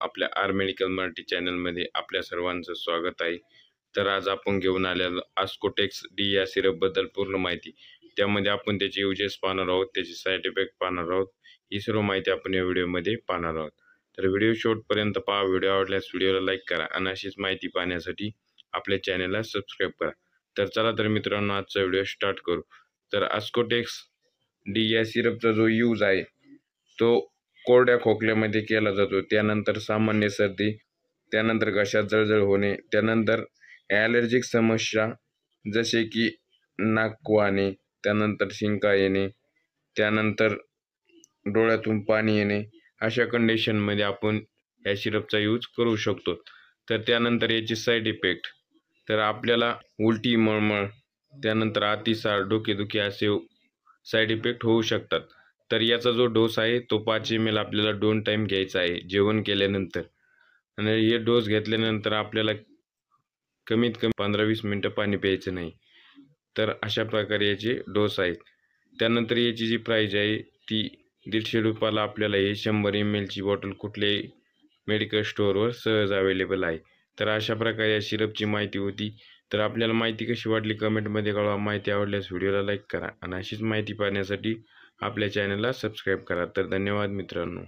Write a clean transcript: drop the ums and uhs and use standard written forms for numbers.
आपल्या R medical Marathi चॅनलमध्ये आपल्या सर्वांचं स्वागत आहे। तर आज आपण घेऊन आलेलो आस्कोटेक्स डी या सिरपबद्दल पूर्ण माहिती। त्यामध्ये आपण त्याचे युजेस पाहणार आहोत, त्याचे साइड इफेक्ट पाहणार आहोत। ही सर्व माहिती आपण या व्हिडिओमध्ये पाहणार आहोत। तर व्हिडिओ शेवटपर्यंत पहा। व्हिडिओ आवडल्यास व्हिडिओला लाईक करा आणि अशीच माहिती पाहण्यासाठी आपल्या चॅनलला सबस्क्राईब करा। तर चला तर मित्रांनो, आजचा व्हिडिओ स्टार्ट करू। तर आस्कोटेक्स डी या सिरपचा जो यूज आहे तो कोरड्या खोकल्यामध्ये केला जातो, त्यानंतर सामान्य सर्दी, त्यानंतर घशात जळजळ होणे, त्यानंतर ॲलर्जिक समस्या जसे की नाक वाहणे, त्यानंतर शिंका येणे, त्यानंतर डोळ्यातून पाणी येणे, अशा कंडिशनमध्ये आपण या सिरपचा यूज करू शकतो। तर त्यानंतर याची साईड इफेक्ट, तर आपल्याला उलटी, मळमळ, त्यानंतर अतिसार, डोकेदुखी असे साईड इफेक्ट होऊ शकतात। तर याचा जो डोस आहे तो 5 ml आपल्याला 2 टाइम घ्यायचा आहे जेवण केल्यानंतर। आणि हे डोस घेतल्यानंतर आपल्याला कमीत कमी 15-20 मिनिटं पाणी प्यायचं नाही। तर अशा प्रकारे याचे डोस आहेत। त्यानंतर याची जी प्राइस आहे ती ₹150 आपल्याला हे 100 ml ची बॉटल कुठल्याही मेडिकल स्टोअरवर सहज अवेलेबल आहे। तर अशा प्रकारे या सिरपची माहिती होती। तर आपल्याला माहिती कशी वाटली कमेंटमध्ये कळवा। माहिती आवडल्यास व्हिडिओला लाईक करा आणि अशीच माहिती पाहण्यासाठी आपल्या चॅनलला सबस्क्राईब करा। तर धन्यवाद मित्रांनो।